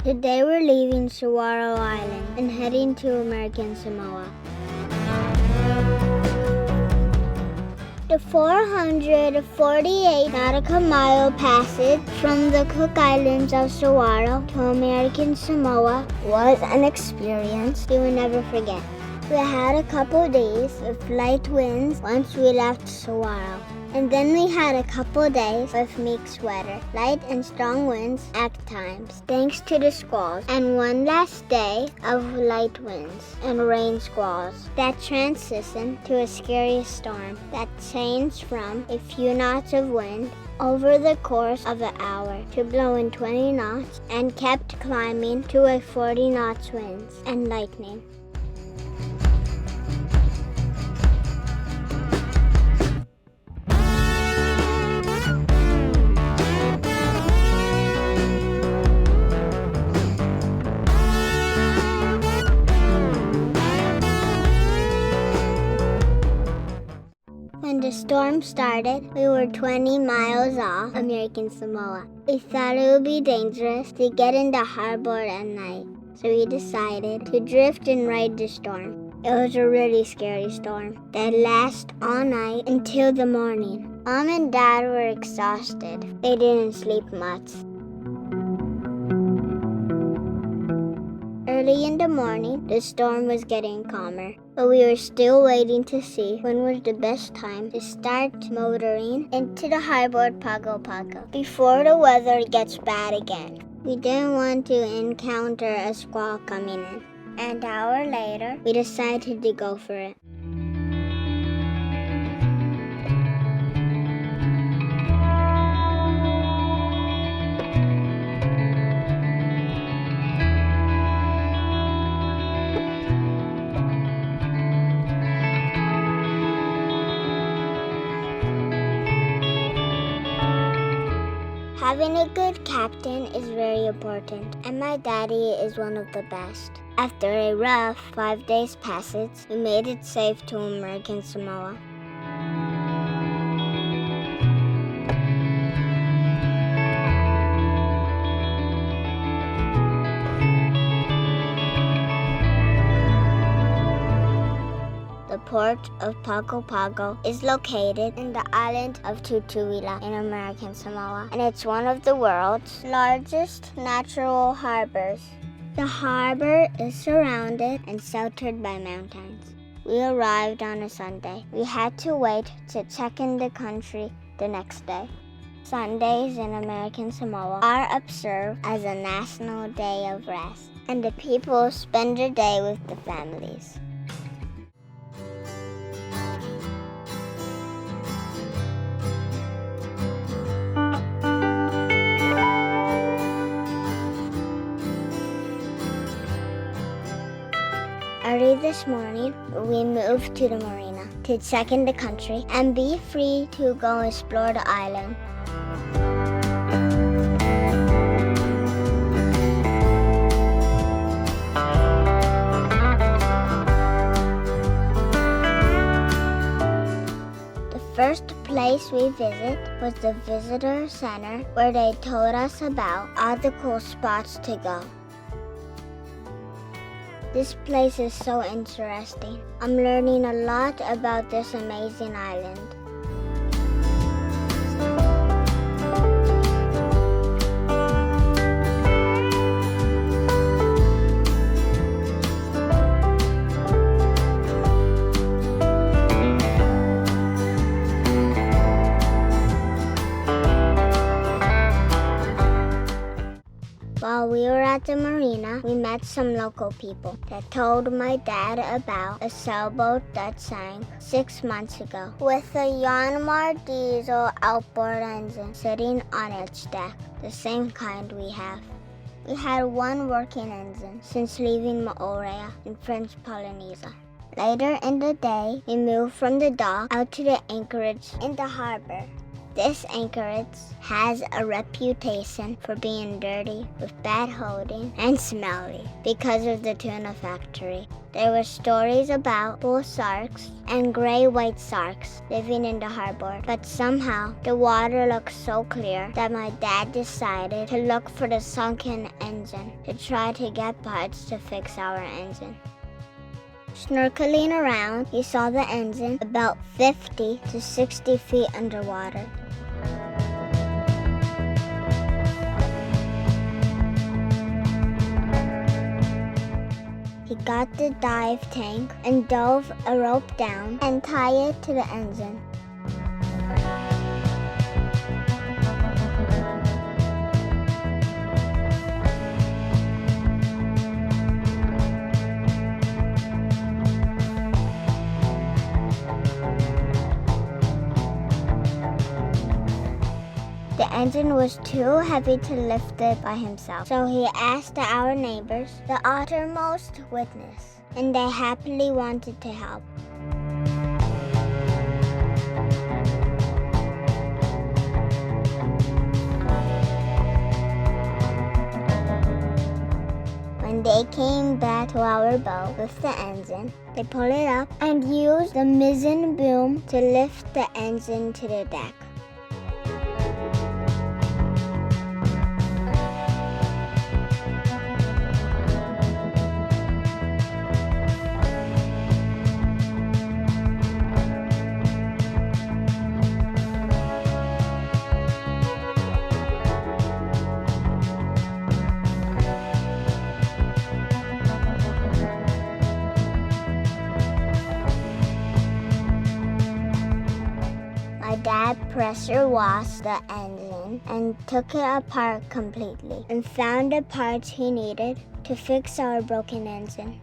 Today we're leaving Suwarrow Island and heading to American Samoa. The 448 nautical mile passage from the Cook Islands of Suwarrow to American Samoa was an experience we will never forget. We had a couple days of light winds once we left Suwarrow. And then we had a couple days of mixed weather, light and strong winds at times, thanks to the squalls, and one last day of light winds and rain squalls that transitioned to a scary storm that changed from a few knots of wind over the course of an hour to blowing 20 knots and kept climbing to a 40 knots winds and lightning. When the storm started, we were 20 miles off American Samoa. We thought it would be dangerous to get in the harbor at night, so we decided to drift and ride the storm. It was a really scary storm that lasted all night until the morning. Mom and Dad were exhausted. They didn't sleep much. Early in the morning, the storm was getting calmer, but we were still waiting to see when was the best time to start motoring into the harbor Pago Pago before the weather gets bad again. We didn't want to encounter a squall coming in. An hour later, we decided to go for it. Having a good captain is very important, and my daddy is one of the best. After a rough 5 days passage, we made it safe to American Samoa. The port of Pago Pago is located in the island of Tutuila in American Samoa, and it's one of the world's largest natural harbors. The harbor is surrounded and sheltered by mountains. We arrived on a Sunday. We had to wait to check in the country the next day. Sundays in American Samoa are observed as a national day of rest, and the people spend their day with the families. Early this morning, we moved to the marina to check in the country and be free to go explore the island. The first place we visit was the visitor center, where they told us about all the cool spots to go. This place is so interesting. I'm learning a lot about this amazing island. While we were at the marina, we met some local people that told my dad about a sailboat that sank 6 months ago with a Yanmar diesel outboard engine sitting on its deck, the same kind we have. We had one working engine since leaving Maorea in French Polynesia. Later in the day, we moved from the dock out to the anchorage in the harbor. This anchorage has a reputation for being dirty, with bad holding, and smelly because of the tuna factory. There were stories about bull sharks and gray-white sharks living in the harbor, but somehow the water looked so clear that my dad decided to look for the sunken engine to try to get parts to fix our engine. Snorkeling around, he saw the engine about 50 to 60 feet underwater. He got the dive tank and dove a rope down and tied it to the engine. The engine was too heavy to lift it by himself, so he asked our neighbors, the uttermost witness, and they happily wanted to help. When they came back to our boat with the engine, they pulled it up and used the mizzen boom to lift the engine to the deck. My dad pressure washed the engine and took it apart completely and found the parts he needed to fix our broken engine.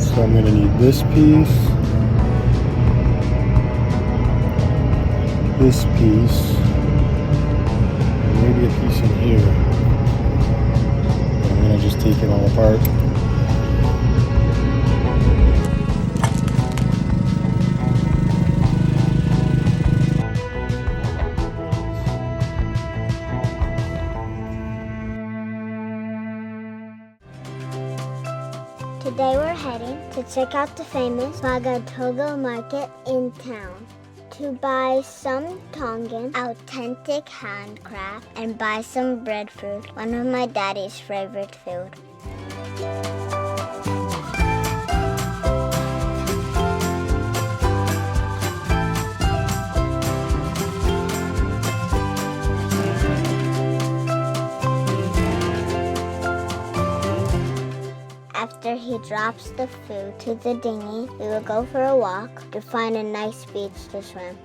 So I'm going to need this piece, and maybe a piece in here. And I'm going to just take it all apart. Today we're heading to check out the famous Bagatogo market in town to buy some Tongan authentic handcraft and buy some breadfruit, one of my daddy's favorite food. After he drops the food to the dinghy, we will go for a walk to find a nice beach to swim.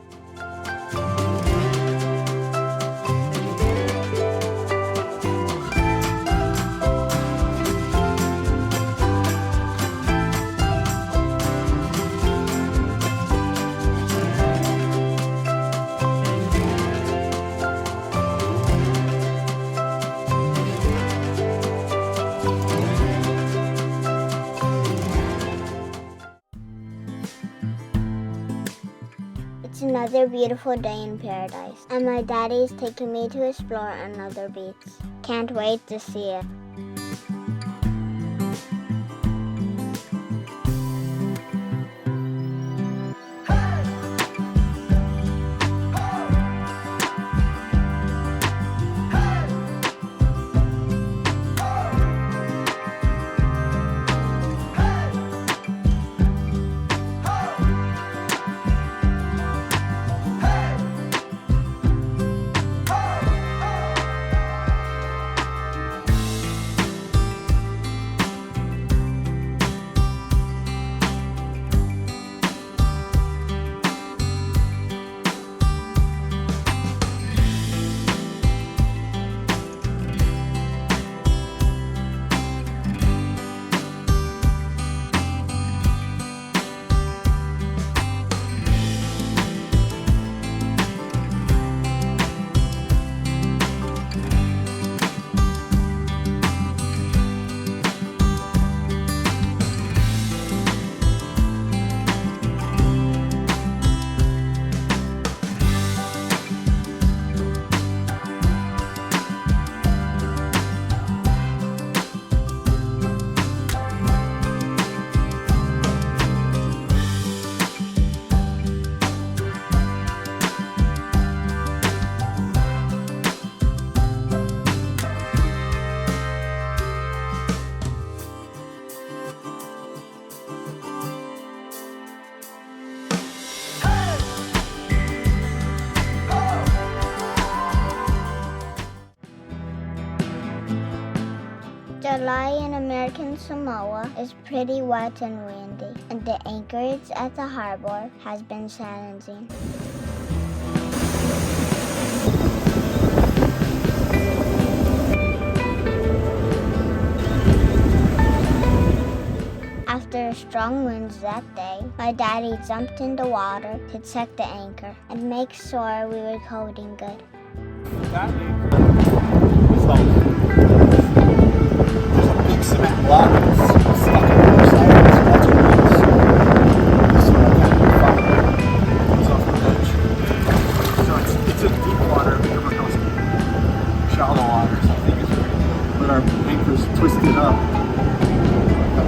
It's another beautiful day in paradise, and my daddy's taking me to explore another beach. Can't wait to see it. July in American Samoa is pretty wet and windy, and the anchorage at the harbor has been challenging. After strong winds that day, my daddy jumped in the water to check the anchor and make sure we were coding good. That anchor was like there's a big cement block that's stuck on the other side of it, so that's what it is. This one kind of comes off the edge. So it's in deep water, never goes in shallow water, so I think it's pretty good. But our anchor's twisted up.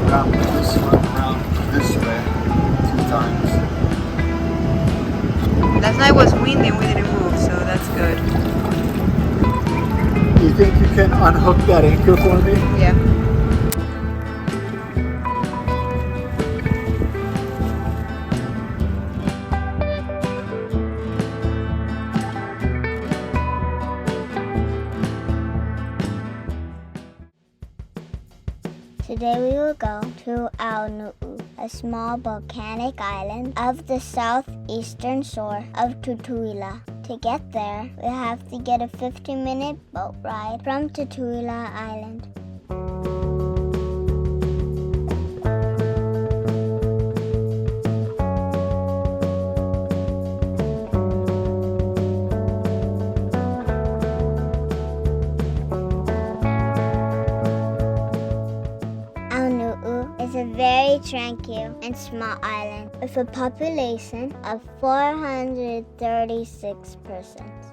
Around this way 2 times. Last night was windy and we didn't move, so that's good. Do you think you can unhook that anchor for me? Yeah. Today we will go to Aonu'u, a small volcanic island of the southeastern shore of Tutuila. To get there, we have to get a 15-minute boat ride from Tutuila Island. A very tranquil and small island with a population of 436 persons.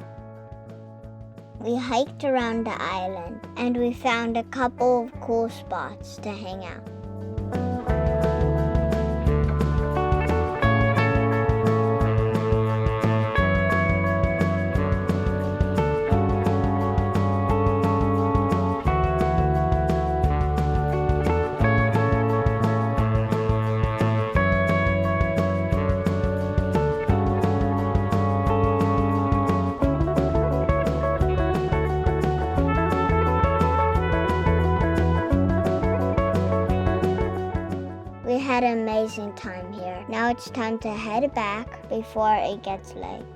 We hiked around the island and we found a couple of cool spots to hang out. We had an amazing time here. Now it's time to head back before it gets late.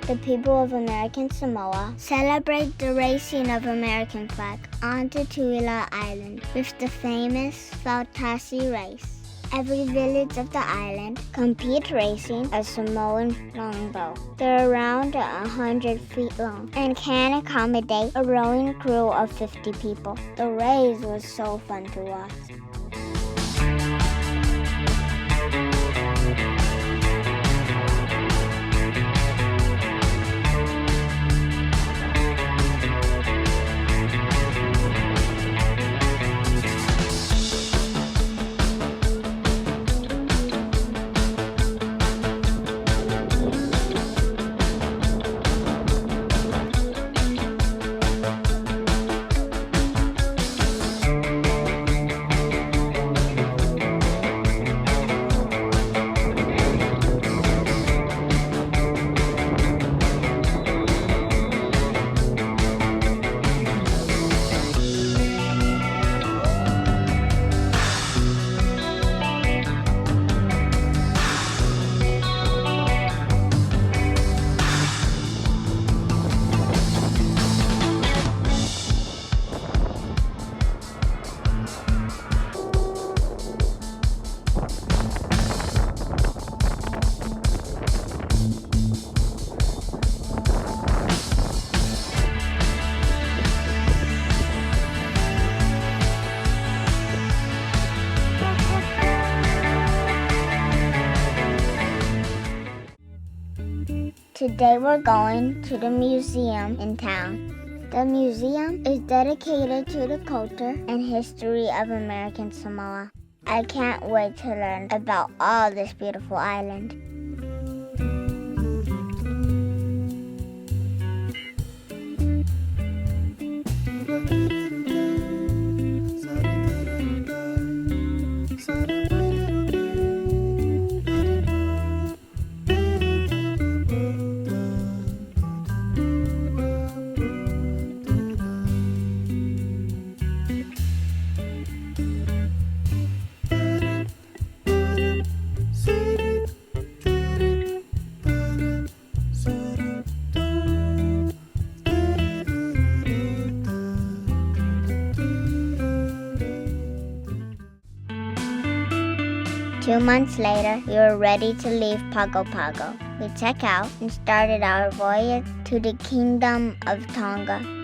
The people of American Samoa celebrate the raising of American flag on Tutuila Island with the famous Fautasi race. Every village of the island compete racing a Samoan longbow. They're around 100 feet long and can accommodate a rowing crew of 50 people. The race was so fun to watch. Today we're going to the museum in town. The museum is dedicated to the culture and history of American Samoa. I can't wait to learn about all this beautiful island. Two months later, we were ready to leave Pago Pago. We checked out and started our voyage to the Kingdom of Tonga.